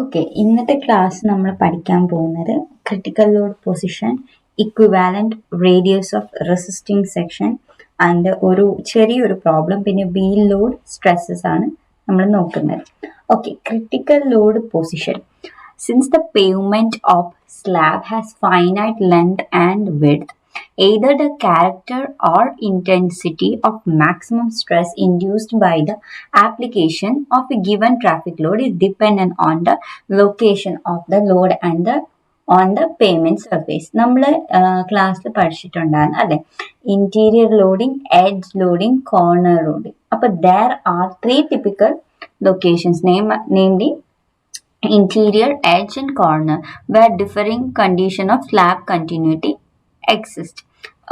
Okay, ഇന്നത്തെ class നമ്മൾ പഠിക്കാൻ പോകുന്നത് critical load position, equivalent radius of resisting section and ഒരു ചെറിയൊരു പ്രോബ്ലം, പിന്നെ വീൽ ലോഡ് സ്ട്രെസ്സസ് ആണ് നമ്മൾ നോക്കുന്നത്. Okay, critical load position. Since the pavement of slab has finite length and width, either the character or intensity of maximum stress induced by the application of a given traffic load is dependent on the location of the load and on the pavement surface. നമ്മൾ ക്ലാസ്സിൽ പഠിച്ചിട്ടുണ്ടായിരുന്നു അല്ലെ, interior loading, edge loading, corner loading. അപ്പൊ there are three typical locations, namely interior, edge and corner, where differing condition of slab continuity exist.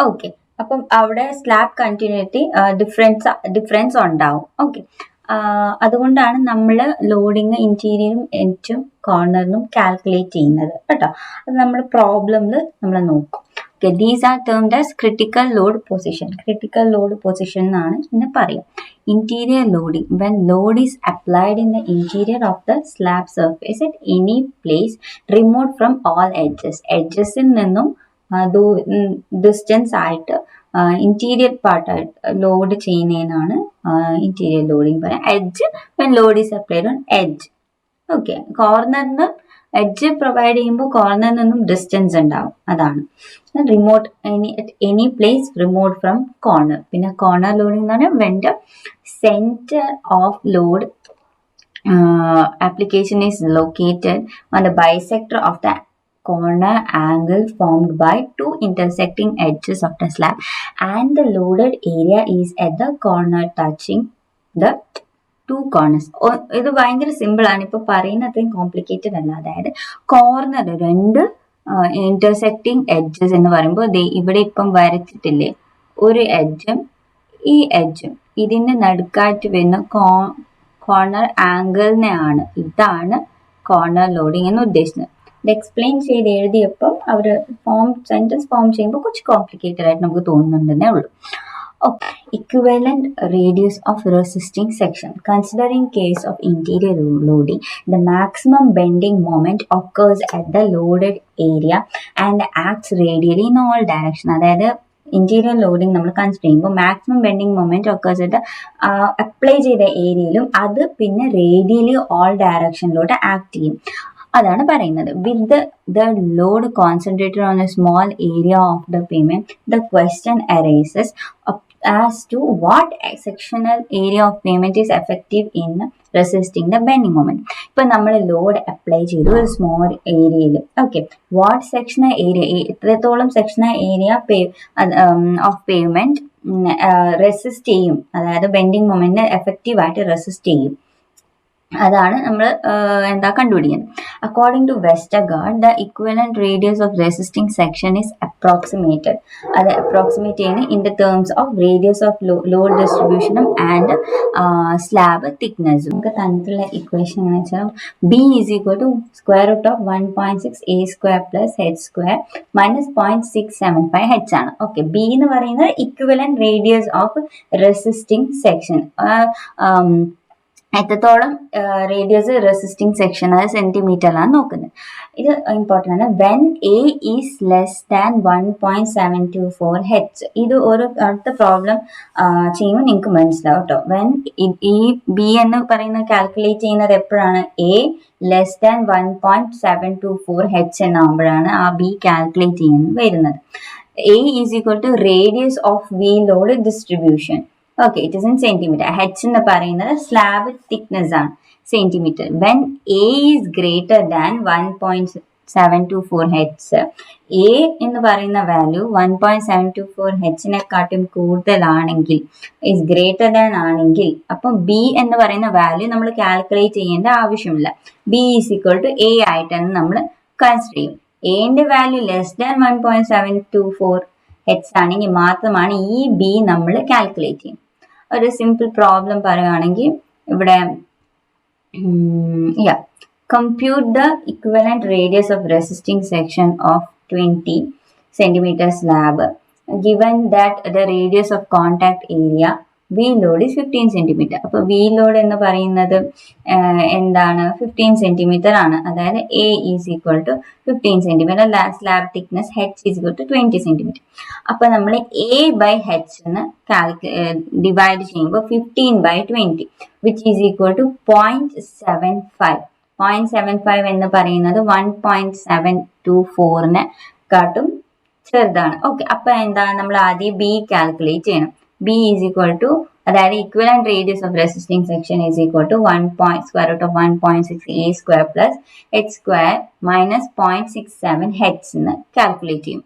Okay, അപ്പം അവിടെ slab continuity difference ഉണ്ടാവും. Okay, അതുകൊണ്ടാണ് നമ്മൾ loading ഇന്റീരിയറും എഡ്ജും കോർണറിനും calculate ചെയ്യുന്നത് കേട്ടോ. അത് നമ്മൾ പ്രോബ്ലമിൽ നമ്മൾ നോക്കും. Okay, these are termed as critical load position. Critical load position എന്നാണ് ഇതിനെ പറയാം. Interior loading, when load is applied in the interior of the slab surface at any place remote from all edges. Edgesൽ നിന്നും distance ആയിട്ട് interior പാർട്ടായിട്ട് load ചെയ്യുന്നതിനാണ് interior loading പറയാം. Edge when load is applied on edge. Okay, കോർണറിന് edge provide ചെയ്യുമ്പോൾ കോർണറിൽ നിന്നും distance ഉണ്ടാവും, അതാണ് remote. Any place remote from corner. പിന്നെ കോർണർ ലോഡിംഗ് എന്ന് പറഞ്ഞാൽ when the center of load application is located on the bisector of the corner angle formed by two intersecting edges of the slab and the loaded area is at the corner touching the two corners. ഇത് ഭയങ്കര simple ആണ്, ഇപ്പൊ പറയുന്ന അത്രയും complicated അല്ല. അതായത് corner രണ്ട് intersecting edges എന്ന് പറയുമ്പോൾ ഇവിടെ ഇപ്പം വരച്ചിട്ടില്ലേ, ഒരു എഡ്ജും ഈ എഡ്ജും ഇതിന്റെ നടുക്കായിട്ട് വരുന്ന കോർണർ ആംഗിളിനെയാണ്, ഇതാണ് കോർണർ ലോഡിംഗ് എന്ന് ഉദ്ദേശിക്കുന്നത്. ഇത് എക്സ്പ്ലെയിൻ ചെയ്ത് എഴുതിയപ്പോൾ അവർ സെന്റൻസ് ഫോം ചെയ്യുമ്പോൾ കുറച്ച് കോംപ്ലിക്കേറ്റഡ് ആയിട്ട് നമുക്ക് തോന്നുന്നുണ്ടെന്നേ ഉള്ളൂ. Okay, equivalent radius of resisting section. Considering case of interior loading, the maximum bending moment occurs at the loaded area and acts radially in all direction. അതായത് ഇന്റീരിയർ ലോഡിംഗ് നമ്മൾ consider ചെയ്യുമ്പോൾ maximum bending moment occurs ആയിട്ട് apply ചെയ്ത ഏരിയയിലും അത് പിന്നെ radially all ഡയറക്ഷനിലോട്ട് act ചെയ്യും. അതാണ് പറയുന്നത്. With the load concentrated on A small area of the payment, the question arises as to what sectional area of payment is effective in resisting the bending moment. ഇപ്പൊ നമ്മൾ load apply ചെയ്തു ഒരു small ഏരിയയിൽ. Okay, what sectional area, എത്രത്തോളം sectional area of pavement resist ചെയ്യും, അതായത് bending മൊമെന്റിനെ effective ആയിട്ട് റെസിസ്റ്റ് ചെയ്യും, അതാണ് നമ്മൾ കണ്ടുപിടിക്കുന്നത്. According to Westergaard, the equivalent radius of resisting section is approximated. അത് അപ്രോക്സിമേറ്റ് ചെയ്യുന്നത് in the terms of radius of load ഡിസ്ട്രിബ്യൂഷനും ആൻഡ് സ്ലാബ് തിക്നെസ്സും. നമുക്ക് തന്നിട്ടുള്ള ഇക്വേഷൻ എന്ന് വെച്ചാൽ B is equal to square root of 1.6 a square plus h square minus 0.675 h ആണ്. Okay, B എന്ന് പറയുന്നത് equivalent radius of resisting section, എത്രത്തോളം റേഡിയസ് റെസിസ്റ്റിംഗ് സെക്ഷൻ, അത് സെന്റിമീറ്ററിലാണ് നോക്കുന്നത്. ഇത് ഇമ്പോർട്ടൻ്റ് ആണ്. When A is less than 1.724 h. ഇത് ഒരു അടുത്ത പ്രോബ്ലം ചെയ്യുമ്പോൾ നിങ്ങൾക്ക് മനസ്സിലാവും കേട്ടോ. വെൻ ഈ ബി എന്ന് പറയുന്നത് കാൽക്കുലേറ്റ് ചെയ്യുന്നത് എപ്പോഴാണ്, എ ലെസ് ദാൻ 1.724 h എന്നാകുമ്പോഴാണ് ആ ബി കാൽക്കുലേറ്റ് ചെയ്യുന്നത് വരുന്നത്. A is equal to radius of wheel load distribution. Okay, it is in centimeter. H എന്ന് പറയുന്നത് സ്ലാബ് തിക്നെസ് ആണ്, centimetre. When A is greater than 1.724 h, A എന്ന് പറയുന്ന value 1.724 h-നെക്കാട്ടും കൂടുതലാണെങ്കിൽ, ഈസ് ഗ്രേറ്റർ ദാൻ ആണെങ്കിൽ, അപ്പം ബി എന്ന് പറയുന്ന വാല്യൂ നമ്മൾ കാൽക്കുലേറ്റ് ചെയ്യേണ്ട ആവശ്യമില്ല. B is equal to A ആയിട്ടാണ് നമ്മൾ കൺസിഡർ ചെയ്യും. എന്റെ വാല്യൂ ലെസ് ദാൻ 1.724 h ആണെങ്കിൽ മാത്രമാണ് ഈ ബി നമ്മൾ കാൽക്കുലേറ്റ് ചെയ്യും. ഒരു സിമ്പിൾ പ്രോബ്ലം പറയുകയാണെങ്കിൽ ഇവിടെ compute the equivalent radius of resisting section of 20 centimeter slab given that the radius of contact area wheel load is 15 centimetre. അപ്പൊ വി ലോഡ് എന്ന് പറയുന്നത് എന്താണ്? 15 സെന്റിമീറ്റർ ആണ്. അതായത് A is equal to 15 centimetre, slab thickness H is equal to 20 centimetre. അപ്പൊ നമ്മൾ A by H എന്ന് divide ചെയ്യുമ്പോൾ 15/20 വിച്ച് ഈസ് ഈക്വൽ ടു 0.75. 0.75 എന്ന് പറയുന്നത് 1.724 കാട്ടും ചെറുതാണ്. ഓക്കെ, അപ്പൊ എന്താണ്? നമ്മൾ ആദ്യം ബി കാൽക്കുലേറ്റ് ചെയ്യണം. ബി ഈസ് ഈക്വൽ ടു, അതായത് equivalent radius of resisting section is equal to √1.6a² plus h² minus 0.67 H എന്ന് കാൽക്കുലേറ്റ് ചെയ്യും.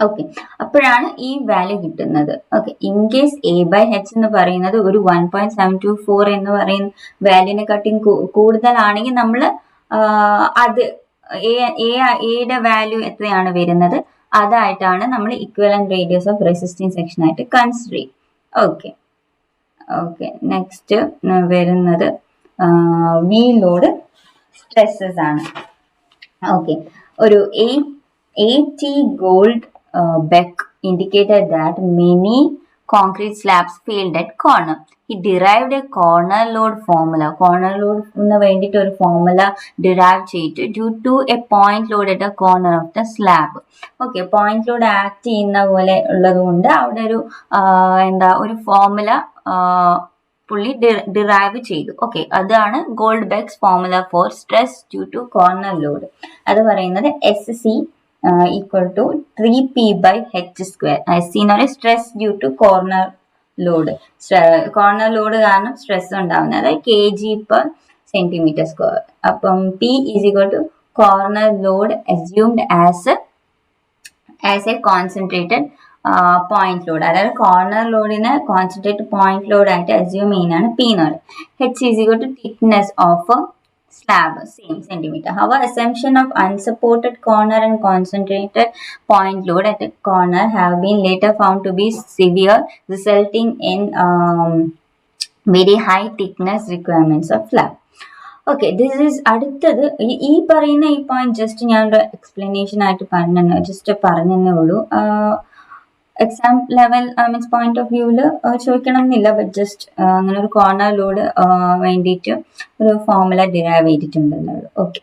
ഓക്കെ, അപ്പോഴാണ് ഈ വാല്യൂ കിട്ടുന്നത്. Okay, in case A by H എന്ന് പറയുന്നത് ഒരു 1.724 എന്ന് പറയുന്ന വാല്യൂനെ കാട്ടിയും കൂടുതലാണെങ്കിൽ നമ്മൾ അത് എയുടെ വാല്യൂ എത്രയാണ് വരുന്നത് അതായിട്ടാണ് നമ്മൾ equivalent radius of resisting section ആയിട്ട് കൺസിഡർ ചെയ്യും. ഓക്കെ ഓക്കെ നെക്സ്റ്റ് വരുന്നത് വി ലോഡ് സ്ട്രെസ്സസ് ആണ്. ഓക്കെ, ഒരു AT Gold Beck indicated that many concrete slabs failed at corner. He derived a corner load formula. Corner load ന് വേണ്ടിയിട്ട് ഒരു formula derive ചെയ്തിട്ട് due to a point load at a corner of the slab. Okay, point load act ചെയ്യുന്ന പോലെ ഉള്ളത് കൊണ്ട് അവിടെ ഒരു ഒരു ഫോർമുല പുള്ളി ഡിറൈവ് ചെയ്തു. ഓക്കെ, അതാണ് Goldbeck's formula for stress due to corner load. അത് പറയുന്നത് SC equal to 3p/h². SC എന്ന് പറയുന്നത് stress due to corner load. Corner load കാരണം സ്ട്രെസ് ഉണ്ടാവുന്നത്, അതായത് kg/cm². അപ്പം P is equal to corner load assumed as a concentrated point load. അതായത് corner ലോഡിനെ കോൺസെൻട്രേറ്റഡ് പോയിന്റ് ലോഡ് ആയിട്ട് അസ്യൂം ചെയ്യുന്നതാണ് P എന്ന് പറയുന്നത്. H is equal to thickness of slab, same centimeter. However, assumption of unsupported corner and concentrated point load at a corner have been later found to be severe, resulting in very high thickness requirements of slab. Okay, this is അടുത്തത്. ഈ പറയുന്ന ഈ point just ഞാൻ ഒരു explanation ആയിട്ട് പറഞ്ഞേ ഉള്ളൂ. Exam level means point of വ്യൂവിൽ ചോദിക്കണം എന്നില്ല, ബട്ട് ജസ്റ്റ് അങ്ങനെ ഒരു കോർണർ ലോഡ് വേണ്ടിയിട്ട് ഒരു ഫോർമുല ഡിറൈവ് ചെയ്തിട്ടുണ്ടെന്നുള്ളൂ. Okay,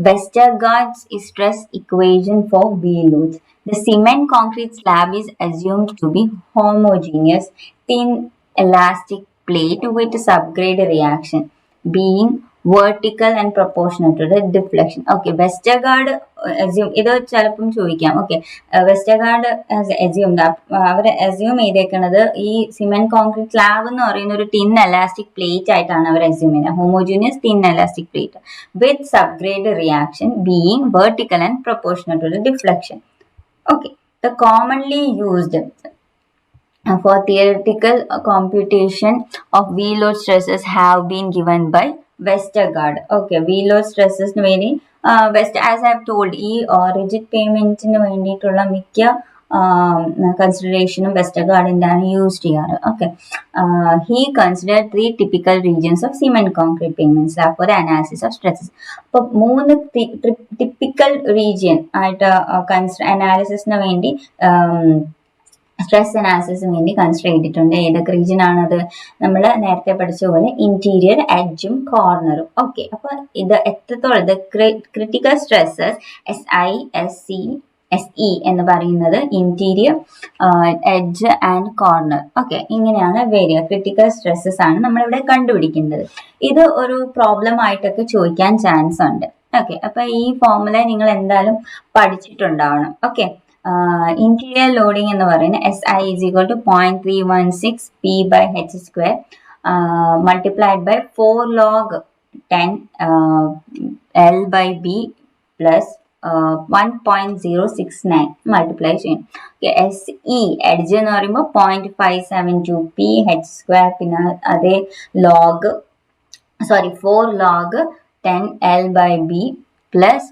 Westergaard's stress equation for wheel loads. The cement concrete slab is assumed to be homogeneous thin elastic plate with subgrade reaction being vertical and proportional to the deflection. Okay, Westergaard assume, ഇത് ചിലപ്പം ചോദിക്കാം. Okay, Westergaard assumed, അവർ assume ചെയ്തേക്കുന്നത് ഈ cement concrete slab എന്ന് പറയുന്ന ഒരു thin elastic plate ആയിട്ടാണ് അവർ assume ചെയ്യുന്നത്. Homogeneous thin elastic plate with subgrade reaction being vertical and proportional to the deflection. Okay, the commonly used for theoretical computation of wheel load stresses have been given by Westergaard. Okay, wheel load സ്ട്രെസ്സസിന് വേണ്ടി as I have told, ഈ rigid പേയ്മെന്റിന് വേണ്ടിയിട്ടുള്ള മിക്ക കൺസിഡറേഷനും വെസ്റ്റർഗാർഡിന്റെ ആണ് use ചെയ്യാറ്. Okay, he considered 3 typical regions of cement concrete pavement slab for the analysis of stresses. അപ്പൊ 3 ടിപ്പിക്കൽ റീജിയൻ ആയിട്ട് അനാലിസിസിന് വേണ്ടി സ്ട്രെസ് അനാലിസിസിന് വേണ്ടി കൺസിഡർ ചെയ്തിട്ടുണ്ട്. ഏതൊക്കെ റീജിയൻ ആണത്? നമ്മൾ നേരത്തെ പഠിച്ച പോലെ ഇന്റീരിയർ, എഡ്ജും കോർണറും. ഓക്കെ, അപ്പൊ ഇത് എത്രത്തോളം critical stresses SI, SC, SE എന്ന് പറയുന്നത് interior, edge and corner. Okay, ഇങ്ങനെയാണ് വരിക. ക്രിട്ടിക്കൽ സ്ട്രെസ്സസ് ആണ് നമ്മളിവിടെ കണ്ടുപിടിക്കേണ്ടത്. ഇത് ഒരു പ്രോബ്ലം ആയിട്ടൊക്കെ ചോദിക്കാൻ ചാൻസ് ഉണ്ട്. ഓക്കെ, അപ്പൊ ഈ ഫോർമുല നിങ്ങൾ എന്തായാലും പഠിച്ചിട്ടുണ്ടാവണം. ഓക്കെ, ഇന്റീരിയർ ലോഡിംഗ് എന്ന് പറയുന്നത് SI is equal to 0.316 p/h² multiplied by 4 log 10 L/B plus 1.069 multiply ചെയ്യും. SE എഡ്ജ് എന്ന് പറയുമ്പോൾ 0.572 p/h², പിന്നെ അതേ 4 log 10 L/B plus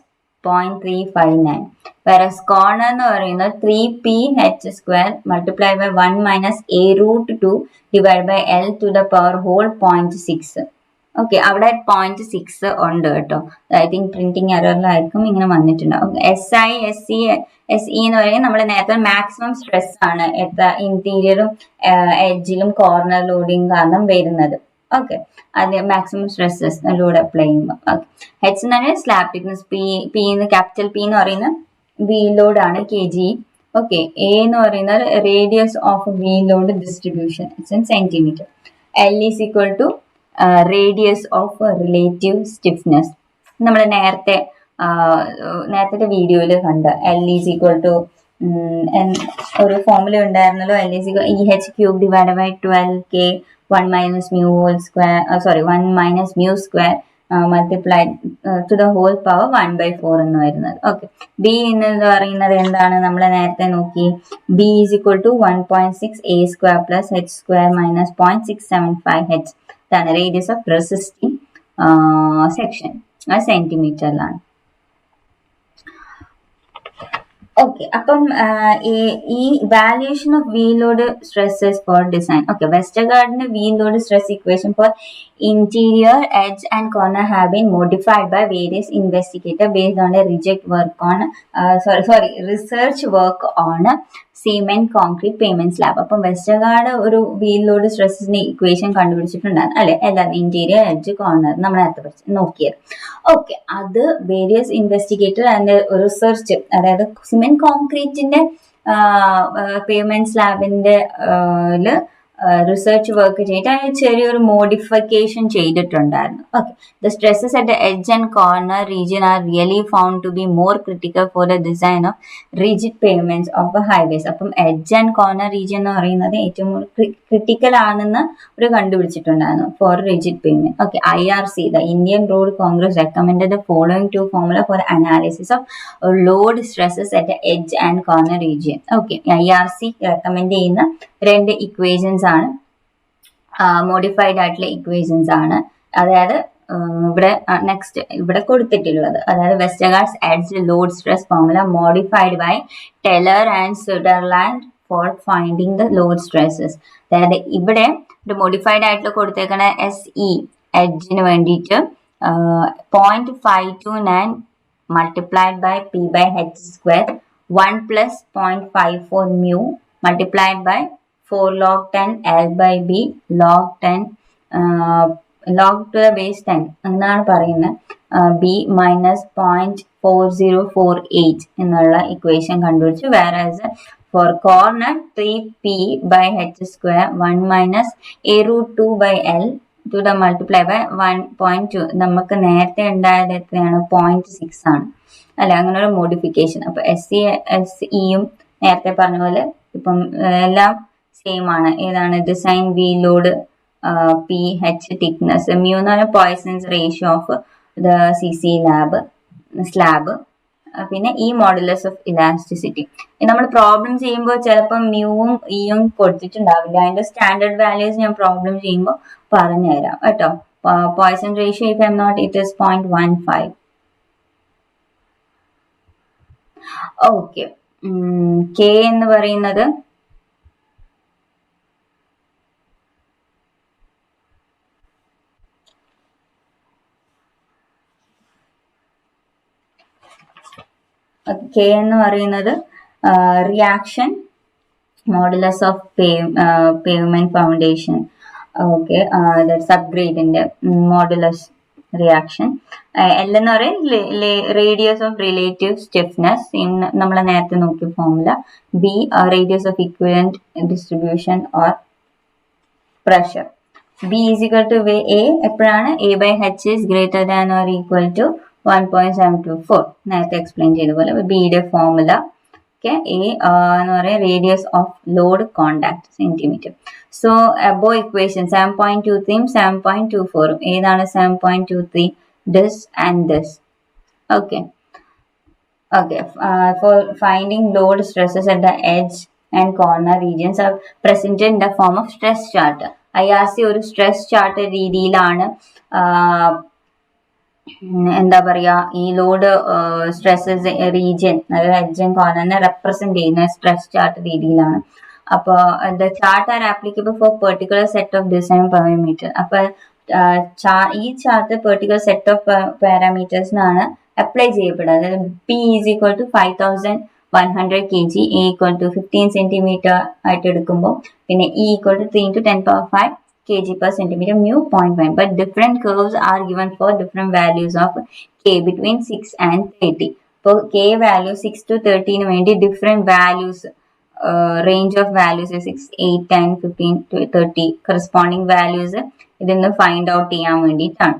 0.359. whereas corner എന്ന് പറയുന്നത് 3p/h² multiplied by 1 minus a root 2 divided by L to the power whole 0.6. Okay, അവിടെ 0.6 ഉണ്ട് കേട്ടോ. ഐ തിങ്ക് പ്രിന്റിംഗ് എററിലായിരിക്കും ഇങ്ങനെ വന്നിട്ടുണ്ടാവും. SI, SE എന്ന് പറയുന്നത് നമ്മൾ നേരത്തെ മാക്സിമം സ്ട്രെസ് ആണ് ഇന്റീരിയറും എഡ്ജിലും കോർണർ ലോഡിങ് കാരണം വരുന്നത്. ഓക്കെ, അത് മാക്സിമം സ്ട്രെസ്സസ് ലോഡ് അപ്ലൈ ചെയ്യുമ്പോൾ. ഓക്കെ, H എന്ന് പറഞ്ഞാൽ സ്ലാബ് തിക്നെസ്, ക്യാപിറ്റൽ P എന്ന് പറയുന്ന വീൽ ലോഡ് ആണ് kg. ഓക്കെ, A എന്ന് പറയുന്നത് radius of wheel load distribution, it's in centimetre. L is equal to radius of relative stiffness. നമ്മൾ നേരത്തെ വീഡിയോയിൽ കണ്ട L ഈസ് ഈക്വൽ ടു ഒരു ഫോമുല ഉണ്ടായിരുന്നല്ലോ, L is equal EH³ divide by 12K 1 minus mu whole square, 1 minus mu square multiplied to the whole power 1/4 എന്ന് വരുന്നത്. Okay, B എന്ന് പറയുന്നത് എന്താണ്, നമ്മൾ നേരത്തെ നോക്കി. B is equal to 1.6 A square plus H square minus 0.675 H. ഇതാണ് radius of resisting section, സെന്റിമീറ്ററിലാണ്. ഓക്കെ, അപ്പം ഈ valuation of wheel load stresses for design. Okay, വെസ്റ്റർഗാർഡിന്റെ wheel load stress equation for interior edge and corner have been modified by various investigator based on research work on cement concrete pavement slab. അപ്പം Westergaard ഒരു wheel load സ്ട്രെസ്സിന്റെ equation കണ്ടുപിടിച്ചിട്ടുണ്ടായിരുന്നു അല്ലെ, എല്ലാവരും interior edge corner നമ്മൾ നേരത്തെ നോക്കിയത്. Okay, അത് വേരിയസ് ഇൻവെസ്റ്റിഗേറ്റർ ആൻഡ് റിസർച്ച്, അതായത് സിമെന്റ് കോൺക്രീറ്റിന്റെ പേയ്മെന്റ് സ്ലാബിന്റെ റിസർച്ച് വർക്ക് ചെയ്തിട്ട് അതിന് ചെറിയൊരു മോഡിഫിക്കേഷൻ ചെയ്തിട്ടുണ്ടായിരുന്നു. Okay, the stresses at the edge and corner region are really found to be more critical for the design of rigid pavements of highways. അപ്പം edge and corner region എന്ന് പറയുന്നത് ഏറ്റവും critical ആണെന്ന് ഒരു കണ്ടുപിടിച്ചിട്ടുണ്ടായിരുന്നു for rigid pavement. Okay, IRC, the Indian Road Congress recommended the following 2 formula four analysis of load stresses at edge and corner region. Okay, IRC recommend ചെയ്യുന്ന 2 equations ആണ്, modified ആയിട്ടുള്ള equations ആണ്. അതായത് ഇവിടെ നെക്സ്റ്റ് ഇവിടെ കൊടുത്തിട്ടുള്ളത്, അതായത് Westergaard's edge load stress formula modified by Teller and Sutherland for finding the load stresses. അതായത് ഇവിടെ ഒരു മോഡിഫൈഡ് ആയിട്ടുള്ള കൊടുത്തേക്കണ SE എഡ്ജിന് വേണ്ടിയിട്ട് 0.529 multiplied by P by H square 1 plus 0.54 mu multiplied by 4 log 10 L by B log 10 log to the base 10 എന്നാണ് പറയുന്നത്. B minus 0.4048 എന്നുള്ള equation കണ്ടുപിടിച്ചു. വേറെ for corner 3P by H square 1 minus A root 2 by L to the multiply by 1.2. നമുക്ക് നേരത്തെ ഉണ്ടായത് എത്രയാണ്, 0.6 ആണ് അല്ലെ, അങ്ങനെ ഒരു മോഡിഫിക്കേഷൻ. അപ്പൊ SEയും നേരത്തെ പറഞ്ഞ പോലെ ഇപ്പം എല്ലാം സെയിം ആണ്. ഏതാണ്, design wheel load PH thickness, mu എന്ന് പറഞ്ഞാൽ poisons ratio of the CC slab, പിന്നെ ഈ മോഡുലസ് ഓഫ് ഇലാസ്റ്റിസിറ്റി. നമ്മൾ പ്രോബ്ലം ചെയ്യുമ്പോൾ ചിലപ്പോൾ മ്യൂവും ഇയും കൊടുത്തിട്ടുണ്ടാവില്ല. അതിന്റെ സ്റ്റാൻഡേർഡ് വാല്യൂസ് ഞാൻ പ്രോബ്ലം ചെയ്യുമ്പോൾ പറഞ്ഞുതരാം കേട്ടോ. Poisson ratio if I am not it is 0.15. Okay, K എന്ന് പറയുന്നത് reaction modulus of pavement foundation. Okay, സബ്ഗ്രേഡിന്റെ മോഡുലസ് റിയാക്ഷൻ. L എന്ന് പറയുന്നത് റേഡിയസ് ഓഫ് റിലേറ്റീവ് സ്റ്റിഫ്നെസ്, നമ്മൾ നേരത്തെ നോക്കിയ formula. B radius of equivalent distribution or pressure. B is equal to A എപ്പോഴാണ് A by H is greater than or equal to 1.724. നേരത്തെ explain ചെയ്ത പോലെ ബിയുടെ ഫോർമുല. ഓക്കെ, A എന്ന് പറയുന്നത് radius of load contact centimetre. So above equation 7.23 7.24 ഏതാണ് 7.23? This and this. Okay, for finding load stresses at the edge and corner regions are presented in the form of stress chart. IRC ഒരു stress chart രീതിയിലാണ് എന്താ പറയാ ഈ load stresses region, അതായത് edge and കോർണറിനെ represent ചെയ്യുന്ന stress chart രീതിയിലാണ്. അപ്പോൾ the chart are applicable for particular set of design parameter. അപ്പൊ ഈ ചാർട്ട് പെർട്ടിക്കുലർ സെറ്റ് ഓഫ് പാരാമീറ്റേഴ്സിനാണ് അപ്ലൈ ചെയ്യപ്പെടുക. അതായത് P is equal to 5100 kg, A equal to 15 centimetre ആയിട്ട് എടുക്കുമ്പോൾ പിന്നെ E equal to 3 × 10⁵ kg per centimeter, mu 0.1. But different curves are given for different values of k between 6 and 30. For k value 6 to 30 ന് വേണ്ടി different values, range of values 6, 8, 10, 15 to 30 corresponding values ഇതിന്ന് find out ചെയ്യാൻ വേണ്ടിയിട്ടാണ്.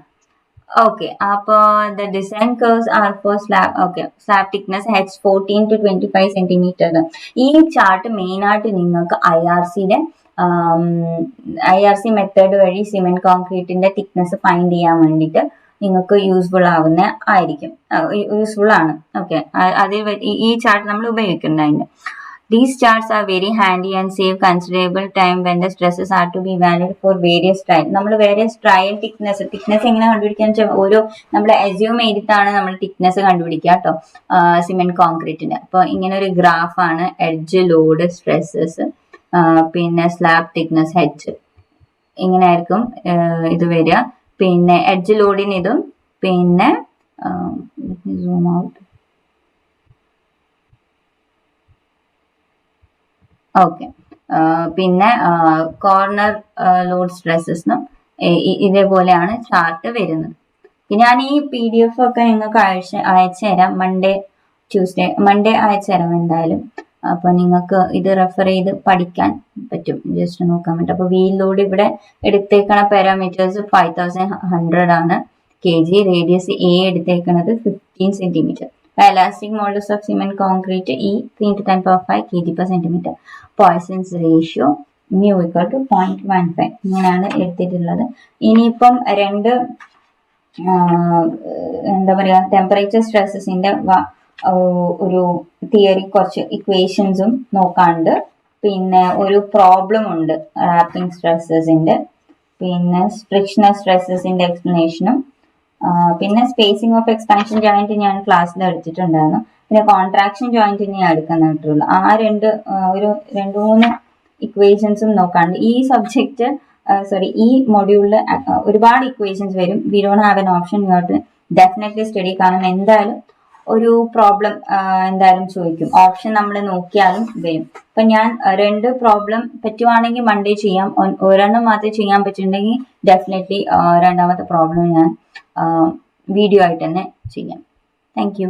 Okay, അപ്പോൾ the design curves are for slab. Okay, slab thickness h 14 to 25 centimetre. ഈ chart main ആയിട്ട് നിങ്ങൾക്ക് IRC method വഴി സിമെന്റ് കോൺക്രീറ്റിന്റെ തിക്നെസ് ഫൈൻഡ് ചെയ്യാൻ വേണ്ടിയിട്ട് നിങ്ങൾക്ക് യൂസ്ഫുൾ ആണ്. ഓക്കെ, ഈ ചാർട്ട് നമ്മൾ ഉപയോഗിക്കുന്നുണ്ട്. These charts are very handy and save considerable time when the stresses are to be evaluated for various trial. നമ്മൾ various trial തിക്നെസ് എങ്ങനെ കണ്ടുപിടിക്കാന്ന് വെച്ചാൽ ഓരോ നമ്മൾ അസ്യൂം ചെയ്തിട്ടാണ് നമ്മൾ തിക്നെസ് കണ്ടുപിടിക്കുക കേട്ടോ, സിമെന്റ് കോൺക്രീറ്റിന്റെ. അപ്പോൾ ഇങ്ങനെ ഒരു ഗ്രാഫാണ് എഡ്ജ് ലോഡ് സ്ട്രെസ്സസ്, പിന്നെ സ്ലാബ് തിക്നെസ് h ഇങ്ങനെ ആയിരിക്കും ഇത് വരിക. പിന്നെ എഡ്ജ് ലോഡിന് ഇതും, പിന്നെ സൂം ഔട്ട്. ഓക്കെ, പിന്നെ കോർണർ ലോഡ് സ്ട്രെസ്സസിനും ഇതേപോലെയാണ് ചാർട്ട് വരുന്നത്. ഞാൻ ഈ PDF ഒക്കെ നിങ്ങൾക്ക് അയച്ചു തരാം. മൺഡേ അയച്ചു തരാം എന്തായാലും. അപ്പൊ നിങ്ങൾക്ക് ഇത് റെഫർ ചെയ്ത് പഠിക്കാൻ പറ്റും, ജസ്റ്റ് നോക്കാൻ പറ്റും. അപ്പൊ വീൽ ലോഡ് ഇവിടെ എടുത്തേക്കണ പാരാമീറ്റേഴ്സ് 5100 ആണ് kg, റേഡിയസ് എ എടുത്തേക്കണത് 15 centimetre. Elastic modulus of cement concrete E 3 × 10⁵ kg per centimeter. Poisson's ratio mu equal to 0.15. ഇങ്ങനെയാണ് എടുത്തിട്ടുള്ളത്. ഇനിയിപ്പം എന്താ പറയാ, ടെമ്പറേച്ചർ സ്ട്രെസ്സസിന്റെ ഒരു തിയറി, കുറച്ച് ഇക്വേഷൻസും നോക്കാണ്ട്, പിന്നെ ഒരു പ്രോബ്ലം ഉണ്ട് റാപ്പിംഗ് സ്ട്രെസ്സസിന്റെ, പിന്നെ ഫ്രിക്ഷണൽ സ്ട്രെസ്സസിന്റെ എക്സ്പ്ലനേഷനും, പിന്നെ സ്പേസിംഗ് ഓഫ് എക്സ്പാൻഷൻ ജോയിന്റ് ഞാൻ ക്ലാസ്സിൽ എടുത്തിട്ടുണ്ടായിരുന്നു. പിന്നെ കോൺട്രാക്ഷൻ ജോയിന്റ് ഞാൻ എടുക്കുന്നിട്ടുള്ളൂ. ആ ഒരു 2-3 ഇക്വേഷൻസും നോക്കാണ്ട്. ഈ സബ്ജക്റ്റ് ഈ മൊഡ്യൂളിൽ ഒരുപാട് ഇക്വേഷൻസ് വരും. We don't have an option, you have to definitely study. കാരണം എന്തായാലും ഒരു പ്രോബ്ലം എന്തായാലും ചോദിക്കും, ഓപ്ഷൻ നമ്മൾ നോക്കിയാലും വരും. അപ്പൊ ഞാൻ 2 പ്രോബ്ലം പറ്റുവാണെങ്കിൽ മൺഡേ ചെയ്യാം, ഒരെണ്ണം മാത്രമേ ചെയ്യാൻ പറ്റുന്നുണ്ടെങ്കിൽ ഡെഫിനറ്റ്ലി രണ്ടാമത്തെ പ്രോബ്ലം ഞാൻ വീഡിയോ ആയിട്ട് തന്നെ ചെയ്യാം. Thank you.